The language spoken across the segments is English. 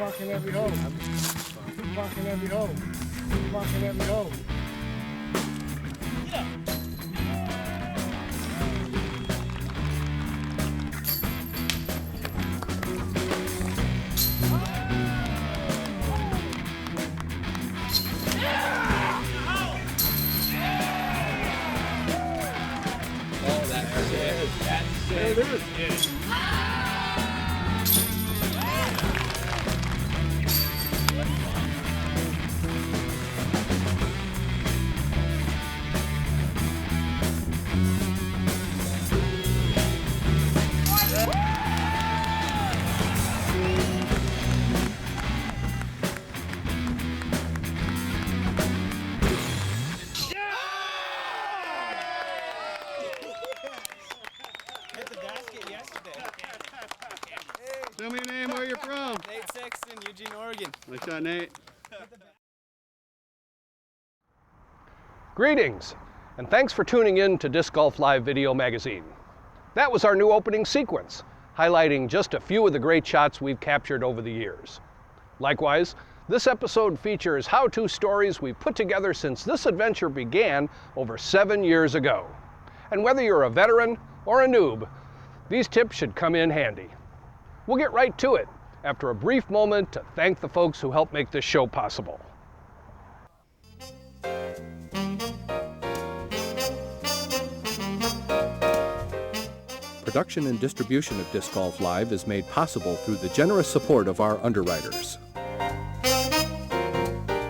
marking every hole. Keep marking every hole. Keep marking every hole. Yeah. There it is. Tell me your name, where you're from. Nate Sexton, Eugene, Oregon. Nice shot, Nate. Greetings, and thanks for tuning in to Disc Golf Live Video Magazine. That was our new opening sequence, highlighting just a few of the great shots we've captured over the years. Likewise, this episode features how-to stories we've put together since this adventure began over 7 years ago. And whether you're a veteran or a noob, these tips should come in handy. We'll get right to it after a brief moment to thank the folks who helped make this show possible. Production and distribution of Disc Golf Live is made possible through the generous support of our underwriters.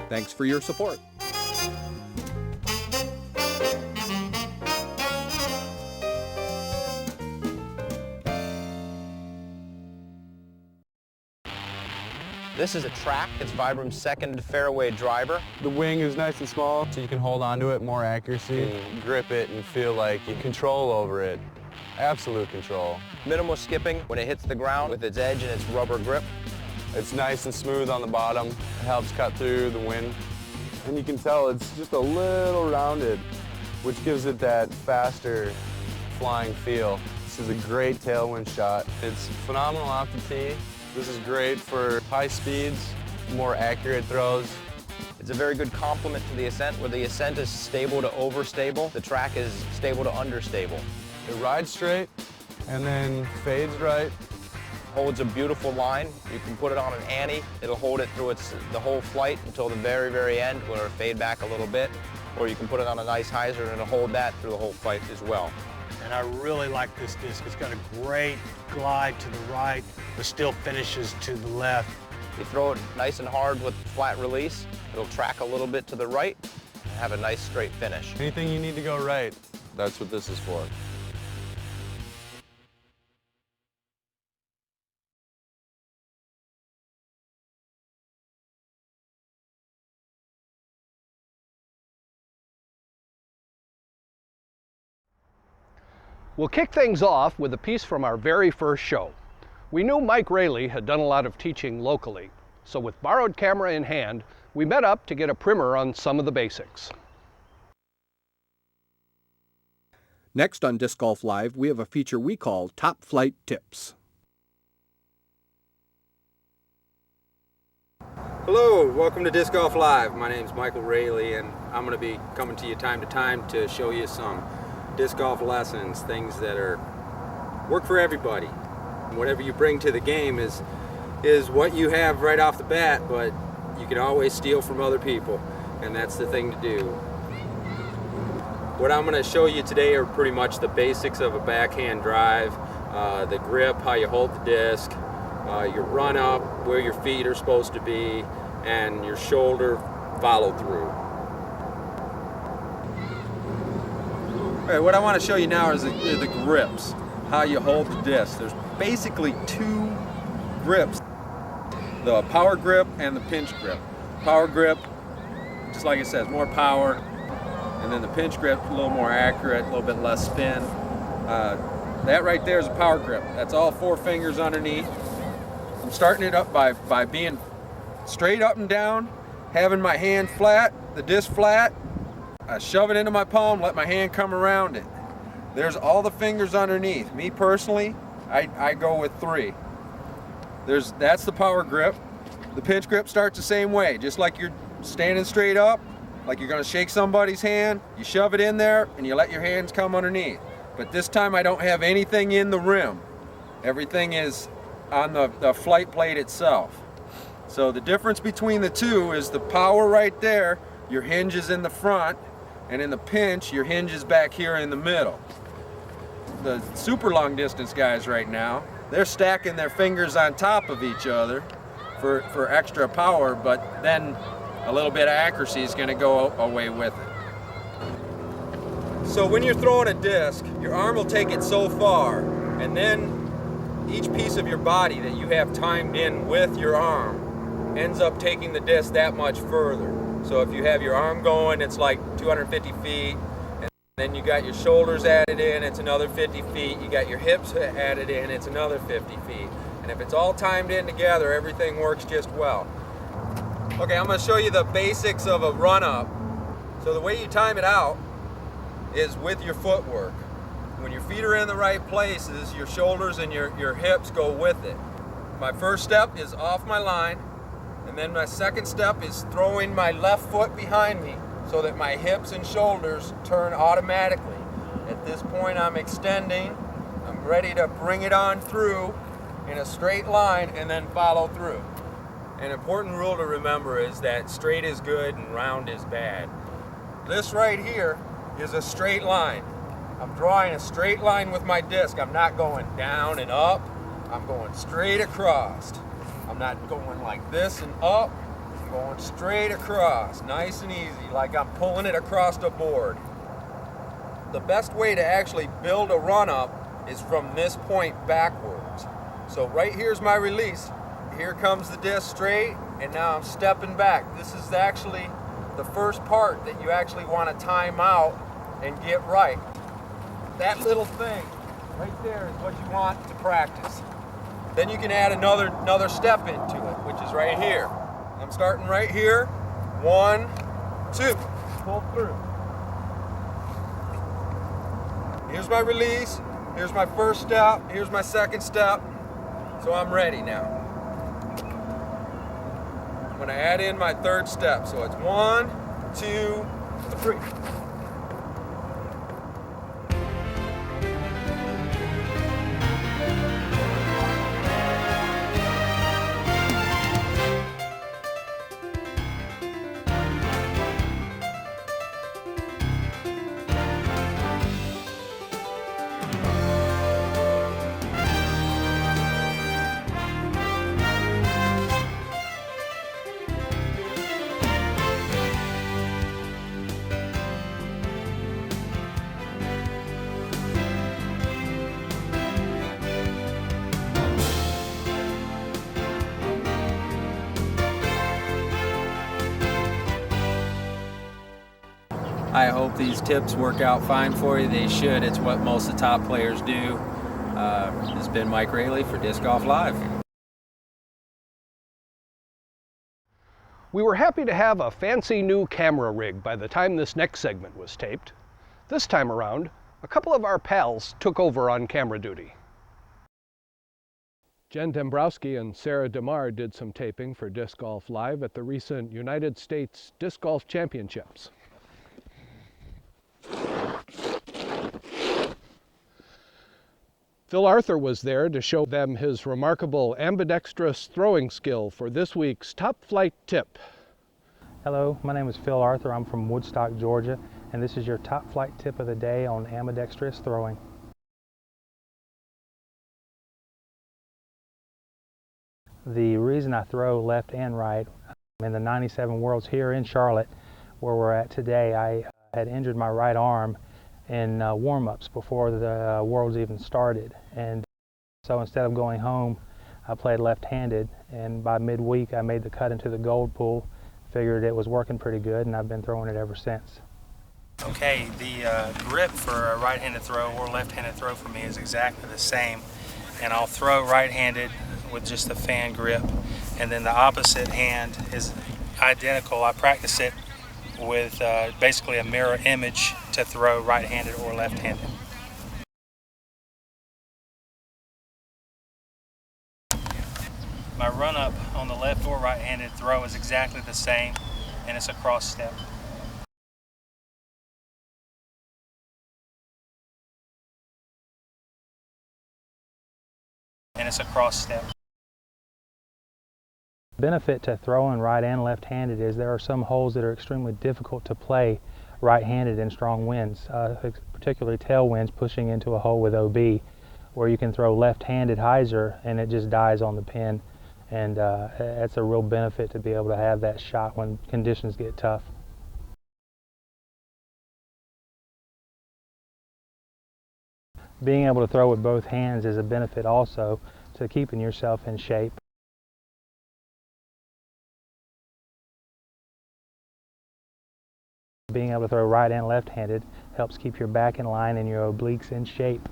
Thanks for your support. This is a track. It's Vibrum's second fairway driver. The wing is nice and small, so you can hold on to it, more accuracy. And grip it and feel like you control over it. Absolute control. Minimal skipping when it hits the ground with its edge and its rubber grip. It's nice and smooth on the bottom. It helps cut through the wind. And you can tell it's just a little rounded, which gives it that faster flying feel. This is a great tailwind shot. It's phenomenal off the tee. This is great for high speeds, more accurate throws. It's a very good complement to the Ascent, where the Ascent is stable to overstable. The track is stable to understable. It rides straight and then fades right. Holds a beautiful line. You can put it on an ante. It'll hold it through the whole flight until the very, very end, where it'll fade back a little bit. Or you can put it on a nice hyzer and it'll hold that through the whole flight as well. And I really like this disc. It's got a great glide to the right, but still finishes to the left. You throw it nice and hard with flat release. It'll track a little bit to the right and have a nice straight finish. Anything you need to go right, that's what this is for. We'll kick things off with a piece from our very first show. We knew Mike Raley had done a lot of teaching locally, so with borrowed camera in hand, we met up to get a primer on some of the basics. Next on Disc Golf Live, we have a feature we call Top Flight Tips. Hello, welcome to Disc Golf Live. My name's Michael Raley, and I'm going to be coming to you time to time to show you some disc golf lessons, things that work for everybody. Whatever you bring to the game is what you have right off the bat, but you can always steal from other people, and that's the thing to do. What I'm going to show you today are pretty much the basics of a backhand drive, the grip, how you hold the disc, your run up, where your feet are supposed to be, and your shoulder follow through. All right, what I want to show you now is the grips, how you hold the disc. There's basically two grips, the power grip and the pinch grip. Power grip, just like it says, more power, and then the pinch grip, a little more accurate, a little bit less spin. That right there is a power grip. That's all 4 fingers underneath. I'm starting it up by being straight up and down, having my hand flat, the disc flat. I shove it into my palm, let my hand come around it. There's all the fingers underneath. Me personally, I go with 3. That's the power grip. The pinch grip starts the same way, just like you're standing straight up, like you're gonna shake somebody's hand, you shove it in there and you let your hands come underneath. But this time I don't have anything in the rim. Everything is on the flight plate itself. So the difference between the two is the power right there, your hinge is in the front, and in the pinch, your hinge is back here in the middle. The super long distance guys right now, they're stacking their fingers on top of each other for extra power, but then a little bit of accuracy is going to go away with it. So when you're throwing a disc, your arm will take it so far, and then each piece of your body that you have timed in with your arm ends up taking the disc that much further. So if you have your arm going, it's like 250 feet, and then you got your shoulders added in, it's another 50 feet, you got your hips added in, it's another 50 feet. And if it's all timed in together, everything works just well. Okay, I'm going to show you the basics of a run-up. So the way you time it out is with your footwork. When your feet are in the right places, your shoulders and your hips go with it. My first step is off my line, and then my second step is throwing my left foot behind me so that my hips and shoulders turn automatically. At this point, I'm extending. I'm ready to bring it on through in a straight line and then follow through. An important rule to remember is that straight is good and round is bad. This right here is a straight line. I'm drawing a straight line with my disc. I'm not going down and up. I'm going straight across. I'm not going like this and up. I'm going straight across, nice and easy, like I'm pulling it across the board. The best way to actually build a run-up is from this point backwards. So right here's my release. Here comes the disc straight, and now I'm stepping back. This is actually the first part that you actually want to time out and get right. That little thing right there is what you want to practice. Then you can add another step into it, which is right here. I'm starting right here. 1, 2, pull through. Here's my release. Here's my first step. Here's my second step. So I'm ready now. I'm going to add in my third step. So it's 1, 2, 3. I hope these tips work out fine for you. They should. It's what most of the top players do. This has been Mike Raley for Disc Golf Live. We were happy to have a fancy new camera rig by the time this next segment was taped. This time around, a couple of our pals took over on camera duty. Jen Dombrowski and Sarah DeMar did some taping for Disc Golf Live at the recent United States Disc Golf Championships. Phil Arthur was there to show them his remarkable ambidextrous throwing skill for this week's Top Flight Tip. Hello, my name is Phil Arthur. I'm from Woodstock, Georgia, and this is your Top Flight Tip of the day on ambidextrous throwing. The reason I throw left and right, in the 97 Worlds here in Charlotte, where we're at today, I had injured my right arm in warm-ups before the Worlds even started, and so instead of going home, I played left-handed, and by midweek I made the cut into the gold pool, figured it was working pretty good, and I've been throwing it ever since. Okay, the grip for a right-handed throw or left-handed throw for me is exactly the same, and I'll throw right-handed with just the fan grip, and then the opposite hand is identical. I practice it with basically a mirror image to throw right-handed or left-handed. My run-up on the left or right-handed throw is exactly the same, and it's a cross step. And it's a cross step. Benefit to throwing right and left-handed is there are some holes that are extremely difficult to play right-handed in strong winds, particularly tailwinds pushing into a hole with OB, where you can throw left-handed hyzer and it just dies on the pin, and that's a real benefit to be able to have that shot when conditions get tough. Being able to throw with both hands is a benefit also to keeping yourself in shape. Being able to throw right and left-handed helps keep your back in line and your obliques in shape.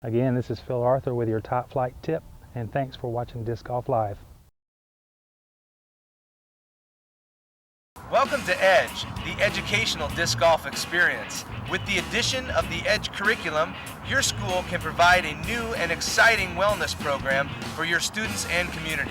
Again, this is Phil Arthur with your Top Flight tip, and thanks for watching Disc Golf Live. Welcome to Edge, the educational disc golf experience. With the addition of the Edge curriculum, your school can provide a new and exciting wellness program for your students and community.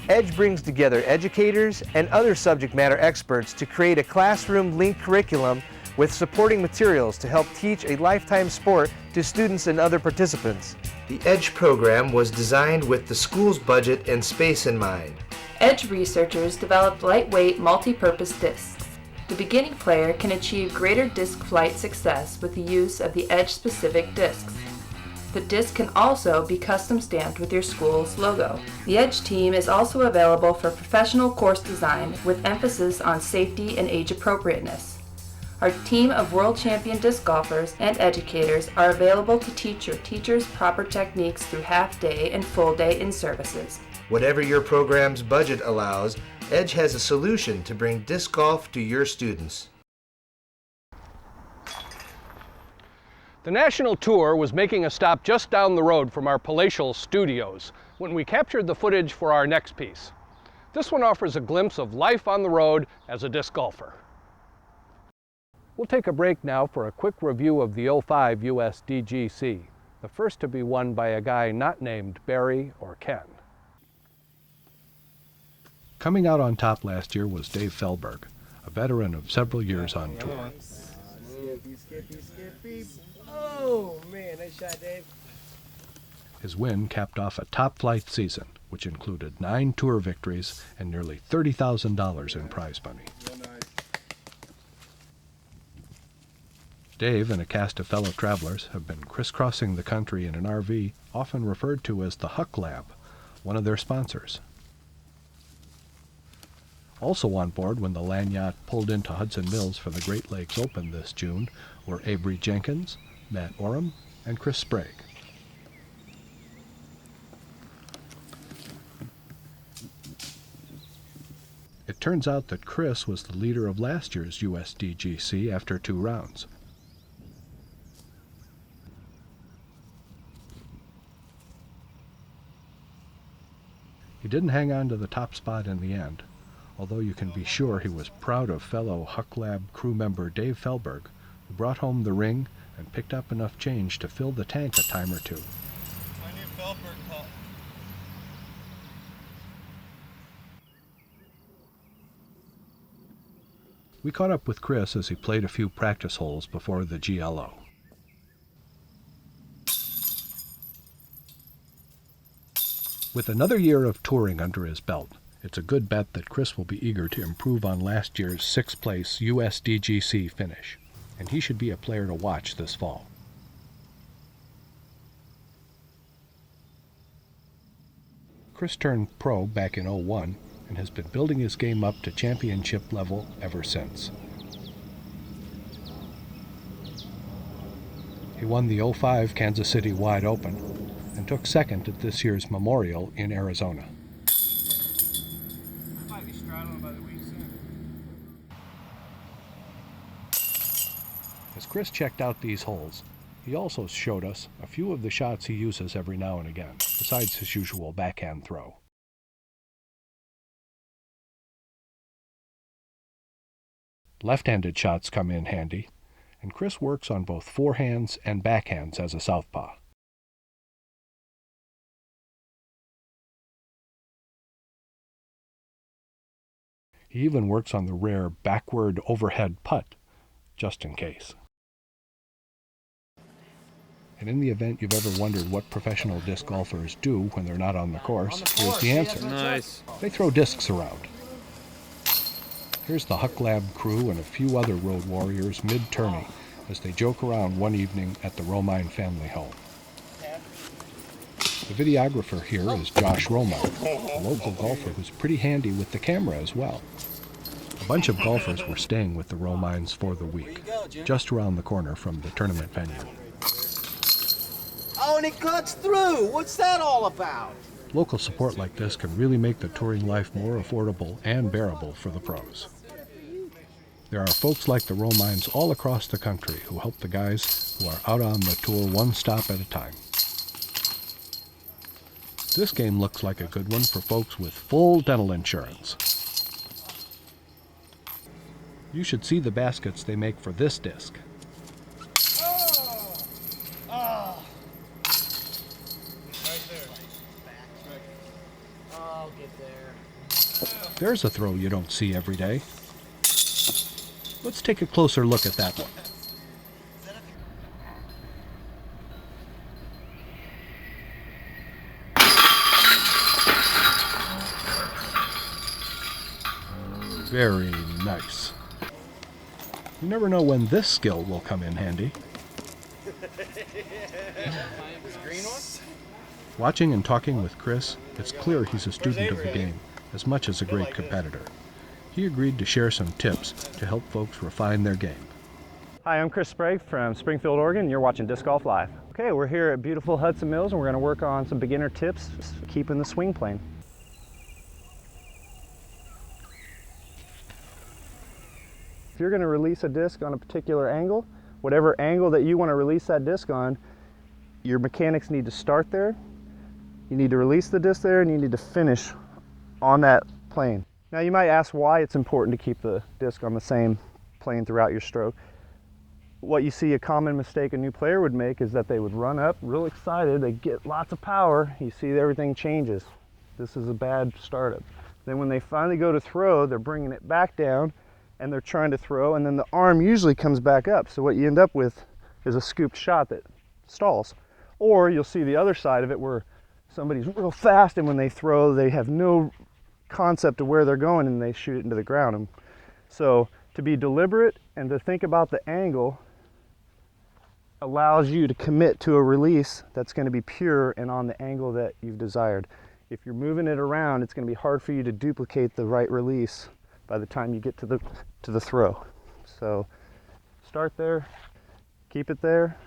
Edge brings together educators and other subject matter experts to create a classroom-linked curriculum with supporting materials to help teach a lifetime sport to students and other participants. The Edge program was designed with the school's budget and space in mind. Edge researchers developed lightweight multi-purpose discs. The beginning player can achieve greater disc flight success with the use of the Edge-specific discs. The disc can also be custom stamped with your school's logo. The Edge team is also available for professional course design with emphasis on safety and age appropriateness. Our team of world champion disc golfers and educators are available to teach your teachers proper techniques through half-day and full-day in-services. Whatever your program's budget allows, Edge has a solution to bring disc golf to your students. The national tour was making a stop just down the road from our palatial studios when we captured the footage for our next piece. This one offers a glimpse of life on the road as a disc golfer. We'll take a break now for a quick review of the 05 US DGC, the first to be won by a guy not named Barry or Ken. Coming out on top last year was Dave Felberg, a veteran of several years on tour. Skippy. Oh, man, nice shot, Dave. His win capped off a top flight season, which included 9 tour victories and nearly $30,000 in prize money. Dave and a cast of fellow travelers have been crisscrossing the country in an RV often referred to as the Huck Lab, one of their sponsors. Also on board when the land yacht pulled into Hudson Mills for the Great Lakes Open this June were Avery Jenkins, Matt Oram, and Chris Sprague. It turns out that Chris was the leader of last year's USDGC after 2 rounds. He didn't hang on to the top spot in the end, although you can be sure he was proud of fellow Huck Lab crew member Dave Felberg, who brought home the ring and picked up enough change to fill the tank a time or two. My new Felberg call. We caught up with Chris as he played a few practice holes before the GLO. With another year of touring under his belt, it's a good bet that Chris will be eager to improve on last year's 6th place USDGC finish, and he should be a player to watch this fall. Chris turned pro back in '01 and has been building his game up to championship level ever since. He won the '05 Kansas City Wide Open and took second at this year's Memorial in Arizona. As Chris checked out these holes, he also showed us a few of the shots he uses every now and again, besides his usual backhand throw. Left-handed shots come in handy, and Chris works on both forehands and backhands as a southpaw. He even works on the rare backward overhead putt, just in case. And in the event you've ever wondered what professional disc golfers do when they're not on the course, here's the answer. Nice. They throw discs around. Here's the Huck Lab crew and a few other road warriors mid-tourney as they joke around one evening at the Romine family home. The videographer here is Josh Romine, a local golfer who's pretty handy with the camera as well. A bunch of golfers were staying with the Romines for the week, just around the corner from the tournament venue. Oh, and it cuts through. What's that all about? Local support like this can really make the touring life more affordable and bearable for the pros. There are folks like the Romines all across the country who help the guys who are out on the tour one stop at a time. This game looks like a good one for folks with full dental insurance. You should see the baskets they make for this disc. I'll get there. There's a throw you don't see every day. Let's take a closer look at that one. Very nice. You never know when this skill will come in handy. Watching and talking with Chris, it's clear he's a student of the game as much as a great competitor. He agreed to share some tips to help folks refine their game. Hi, I'm Chris Sprague from Springfield, Oregon. You're watching Disc Golf Live. Okay, we're here at beautiful Hudson Mills and we're going to work on some beginner tips keeping the swing plane. If you're going to release a disc on a particular angle, whatever angle that you want to release that disc on, your mechanics need to start there, you need to release the disc there, and you need to finish on that plane. Now you might ask why it's important to keep the disc on the same plane throughout your stroke. What you see a common mistake a new player would make is that they would run up real excited, they get lots of power, you see everything changes. This is a bad startup. Then when they finally go to throw, they're bringing it back down and they're trying to throw, and then the arm usually comes back up. So what you end up with is a scooped shot that stalls. Or you'll see the other side of it where somebody's real fast and when they throw, they have no concept of where they're going and they shoot it into the ground. And so to be deliberate and to think about the angle allows you to commit to a release that's going to be pure and on the angle that you've desired. If you're moving it around, it's going to be hard for you to duplicate the right release by the time you get to the throw. So start there, keep it there,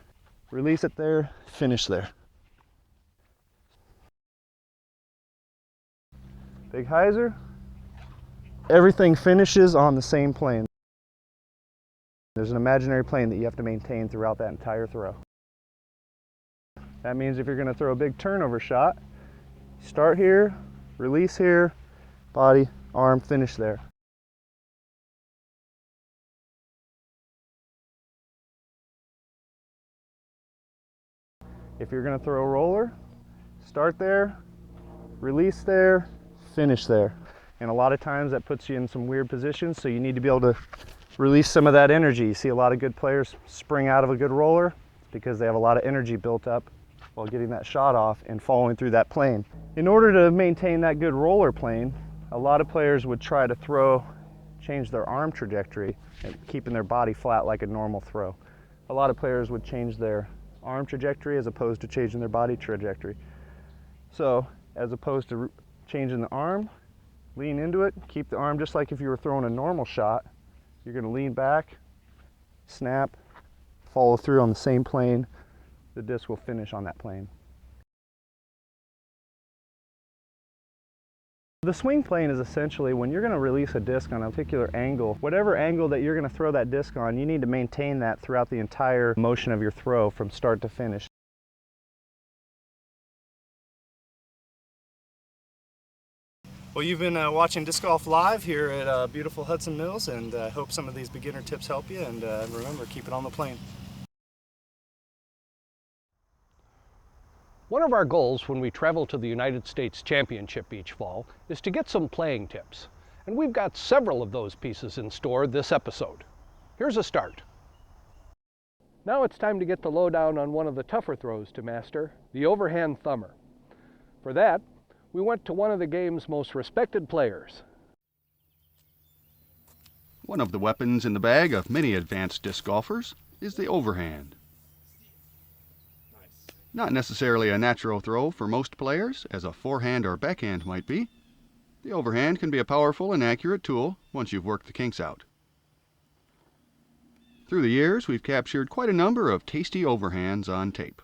release it there, finish there. Big hyzer, everything finishes on the same plane. There's an imaginary plane that you have to maintain throughout that entire throw. That means if you're going to throw a big turnover shot, start here, release here, body, arm, finish there. If you're going to throw a roller, start there, release there, finish there. And a lot of times that puts you in some weird positions, so you need to be able to release some of that energy. You see a lot of good players spring out of a good roller because they have a lot of energy built up while getting that shot off and following through that plane. In order to maintain that good roller plane, a lot of players would try to change their arm trajectory and keeping their body flat like a normal throw. A lot of players would change their arm trajectory as opposed to changing their body trajectory. So as opposed to changing the arm, lean into it, keep the arm just like if you were throwing a normal shot. You're going to lean back, snap, follow through on the same plane. The disc will finish on that plane. The swing plane is essentially when you're going to release a disc on a particular angle, whatever angle that you're going to throw that disc on, you need to maintain that throughout the entire motion of your throw from start to finish. Well, you've been watching Disc Golf Live here at beautiful Hudson Mills, and I hope some of these beginner tips help you, and remember, keep it on the plane. One of our goals when we travel to the United States Championship each fall is to get some playing tips, and we've got several of those pieces in store this episode. Here's a start. Now it's time to get the lowdown on one of the tougher throws to master, the overhand thumber. For that, we went to one of the game's most respected players. One of the weapons in the bag of many advanced disc golfers is the overhand. Not necessarily a natural throw for most players, as a forehand or backhand might be, the overhand can be a powerful and accurate tool once you've worked the kinks out. Through the years, we've captured quite a number of tasty overhands on tape.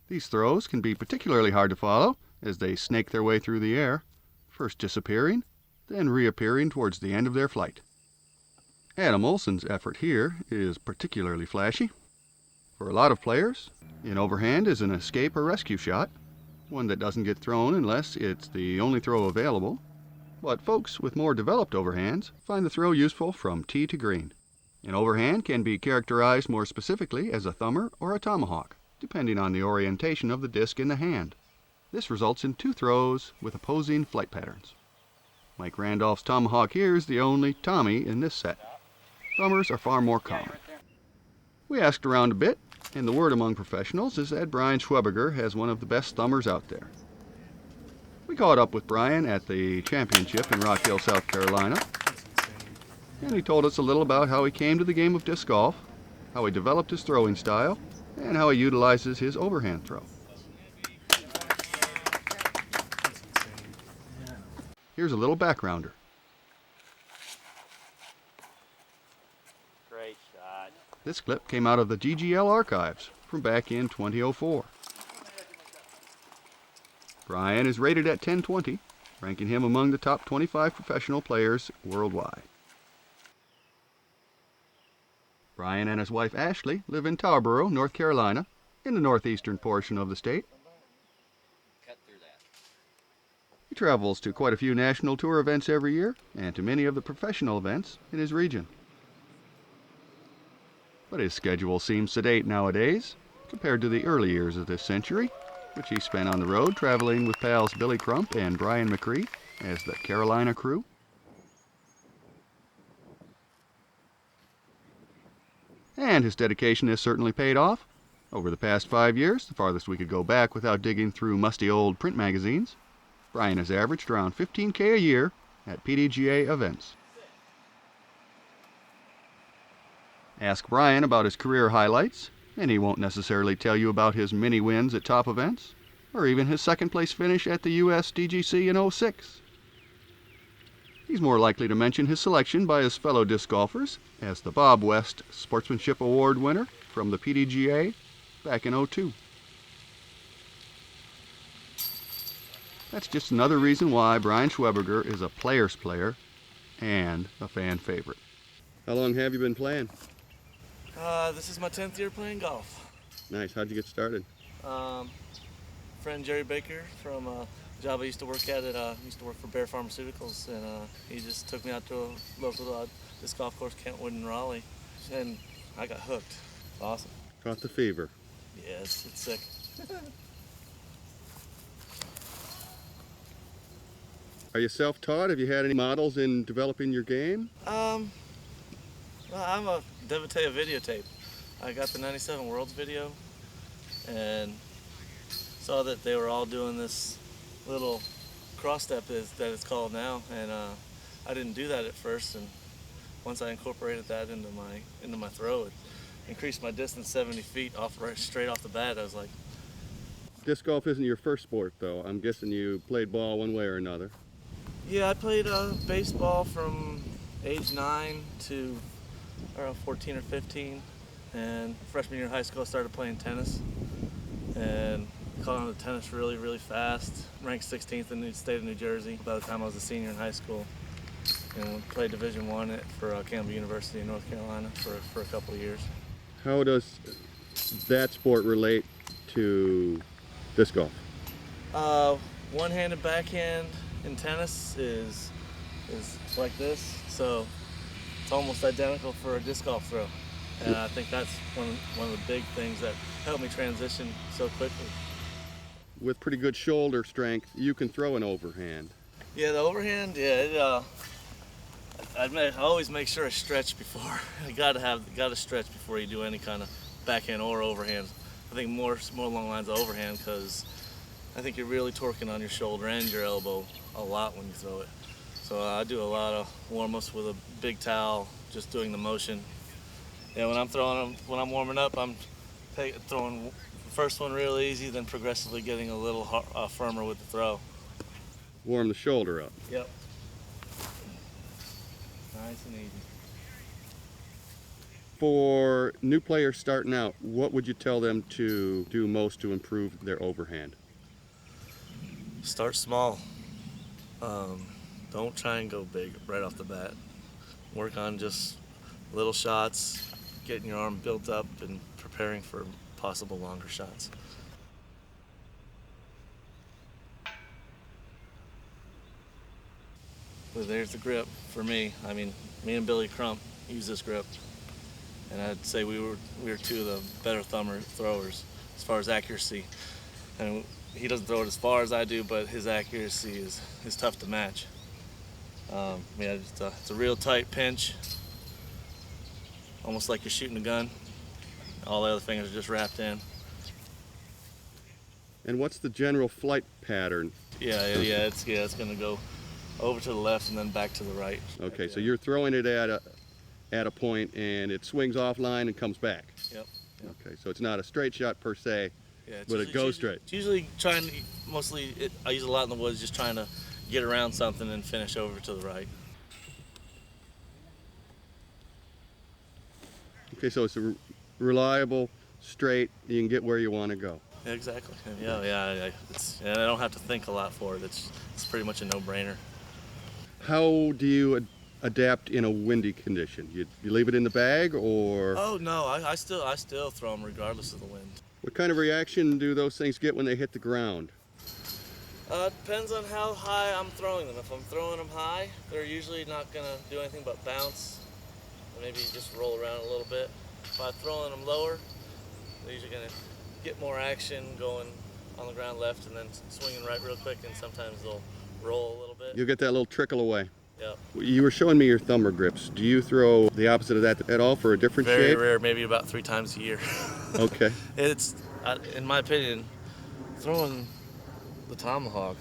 These throws can be particularly hard to follow as they snake their way through the air, first disappearing, then reappearing towards the end of their flight. Adam Olsen's effort here is particularly flashy. For a lot of players, an overhand is an escape or rescue shot, one that doesn't get thrown unless it's the only throw available, but folks with more developed overhands find the throw useful from tee to green. An overhand can be characterized more specifically as a thumber or a tomahawk, depending on the orientation of the disc in the hand. This results in two throws with opposing flight patterns. Mike Randolph's tomahawk here is the only Tommy in this set. Thumbers are far more common. We asked around a bit, and the word among professionals is that Brian Schweberger has one of the best thumbers out there. We caught up with Brian at the championship in Rock Hill, South Carolina, and he told us a little about how he came to the game of disc golf, how he developed his throwing style, and how he utilizes his overhand throw. Here's a little backgrounder. Great shot. This clip came out of the GGL archives from back in 2004. Brian is rated at 1020, ranking him among the top 25 professional players worldwide. Brian and his wife Ashley live in Tarboro, North Carolina, in the northeastern portion of the state. He travels to quite a few national tour events every year, and to many of the professional events in his region. But his schedule seems sedate nowadays, compared to the early years of this century, which he spent on the road traveling with pals Billy Crump and Brian McCree as the Carolina Crew. And his dedication has certainly paid off. Over the past 5 years, the farthest we could go back without digging through musty old print magazines, Brian has averaged around $15K a year at PDGA events. Ask Brian about his career highlights, and he won't necessarily tell you about his many wins at top events, or even his second place finish at the US DGC in '06. He's more likely to mention his selection by his fellow disc golfers as the Bob West Sportsmanship Award winner from the PDGA back in '02. That's just another reason why Brian Schweberger is a player's player and a fan favorite. How long have you been playing? This is my 10th year playing golf. Nice. How'd you get started? Friend Jerry Baker from a job I used to work at used to work for Bear Pharmaceuticals, and he just took me out to a local disc golf course, Kentwood in Raleigh, and I got hooked. Awesome. Caught the fever. Yeah, it's sick. Are you self-taught? Have you had any models in developing your game? Well, I'm a devotee of videotape. I got the 97 Worlds video and saw that they were all doing this little cross step that it's called now, and I didn't do that at first, and once I incorporated that into my throw, it increased my distance 70 feet straight off the bat. I was like... Disc golf isn't your first sport, though. I'm guessing you played ball one way or another. Yeah, I played baseball from age 9 to around 14 or 15, and freshman year of high school I started playing tennis, and caught on to tennis really, really fast. Ranked 16th in the state of New Jersey by the time I was a senior in high school, and played Division I for Campbell University in North Carolina for a couple of years. How does that sport relate to disc golf? One-handed backhand in tennis is like this, so it's almost identical for a disc golf throw. And I think that's one of the big things that helped me transition so quickly. With pretty good shoulder strength, you can throw an overhand. Yeah, the overhand, yeah, I always make sure I stretch before. I gotta stretch before you do any kind of backhand or overhand. I think more along the lines of overhand, because I think you're really torquing on your shoulder and your elbow a lot when you throw it. So I do a lot of warm-ups with a big towel, just doing the motion. Yeah, when I'm throwing them, when I'm warming up, I'm throwing the first one real easy, then progressively getting a little firmer with the throw. Warm the shoulder up. Yep. Nice and easy. For new players starting out, what would you tell them to do most to improve their overhand? Start small. Don't try and go big right off the bat. Work on just little shots, getting your arm built up and preparing for possible longer shots. Well, there's the grip for me. I mean, me and Billy Crump use this grip, and I'd say we were two of the better throwers as far as accuracy. And he doesn't throw it as far as I do, but his accuracy is tough to match. Yeah, it's a real tight pinch, almost like you're shooting a gun. All the other fingers are just wrapped in. And what's the general flight pattern? Yeah, it's going to go over to the left and then back to the right. Okay, so you're throwing it at a point and it swings offline and comes back. Yep. Okay, so it's not a straight shot per se, Yeah, but it goes straight. It's usually I use a lot in the woods, just trying to get around something and finish over to the right. Okay, so it's a reliable, straight, you can get where you want to go. Yeah, exactly. Yeah. And I don't have to think a lot for it. It's pretty much a no-brainer. How do you adapt in a windy condition? You leave it in the bag, or? Oh no, I still throw them regardless of the wind. What kind of reaction do those things get when they hit the ground? Depends on how high I'm throwing them. If I'm throwing them high, they're usually not gonna do anything but bounce, or maybe just roll around a little bit. If I'm throwing them lower, they're usually gonna get more action going on the ground left and then swinging right real quick, and sometimes they'll roll a little bit. You'll get that little trickle away. Yep. You were showing me your thumber grips. Do you throw the opposite of that at all for a different shape? Very rare, maybe about 3 times a year. Okay. It's, in my opinion, throwing the tomahawk,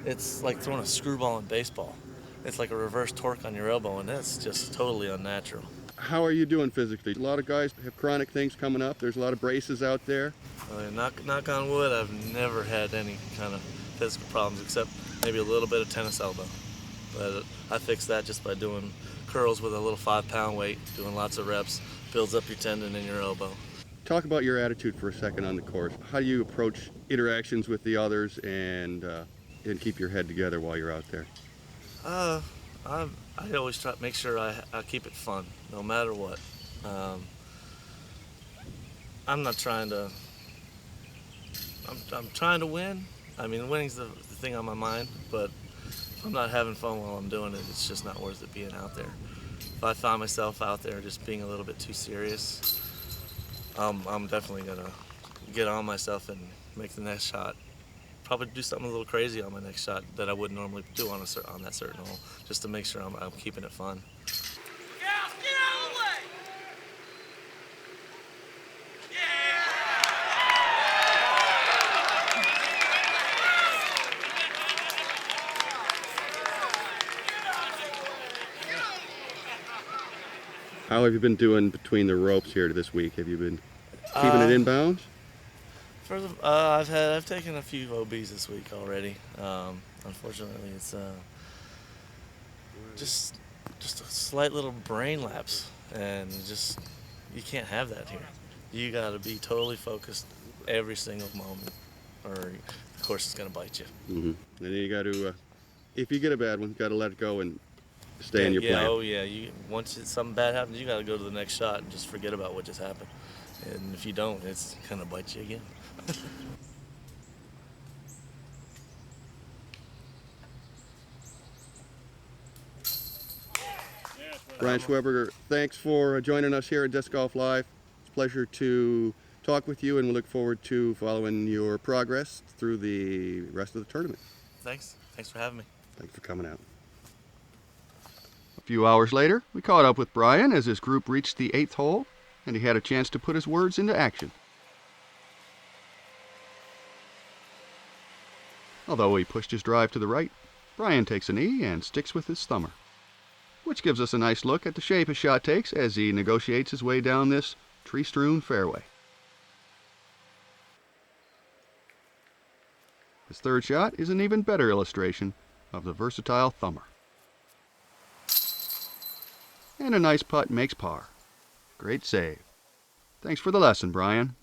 it's like throwing a screwball in baseball. It's like a reverse torque on your elbow, and that's just totally unnatural. How are you doing physically? A lot of guys have chronic things coming up. There's a lot of braces out there. Knock on wood, I've never had any kind of physical problems except maybe a little bit of tennis elbow. But I fixed that just by doing curls with a little 5-pound weight, doing lots of reps, builds up your tendon in your elbow. Talk about your attitude for a second on the course. How do you approach interactions with the others and keep your head together while you're out there? I always try to make sure I keep it fun, no matter what. I'm not trying to. I'm trying to win. I mean, winning's the thing on my mind, but if I'm not having fun while I'm doing it, it's just not worth it being out there. If I find myself out there just being a little bit too serious, I'm definitely gonna get on myself and make the next shot. Probably do something a little crazy on my next shot that I wouldn't normally do on that certain hole, just to make sure I'm keeping it fun. Get out of the way! How have you been doing between the ropes here this week? Have you been keeping it in bounds? I've taken a few OBs this week already. Unfortunately, it's just a slight little brain lapse, and you can't have that here. You got to be totally focused every single moment, or the course is going to bite you. Mm-hmm. And then you got to, if you get a bad one, you got to let it go and stay in your plan. Oh yeah. Once something bad happens, you got to go to the next shot and just forget about what just happened. And if you don't, it's going to bite you again. Brian Schweberger, thanks for joining us here at Disc Golf Live. It's a pleasure to talk with you, and we look forward to following your progress through the rest of the tournament. Thanks for having me. Thanks for coming out. A few hours later, we caught up with Brian as his group reached the 8th hole, and he had a chance to put his words into action. Although he pushed his drive to the right, Brian takes a knee and sticks with his thumber, which gives us a nice look at the shape his shot takes as he negotiates his way down this tree-strewn fairway. His third shot is an even better illustration of the versatile thumber. And a nice putt makes par. Great save. Thanks for the lesson, Brian.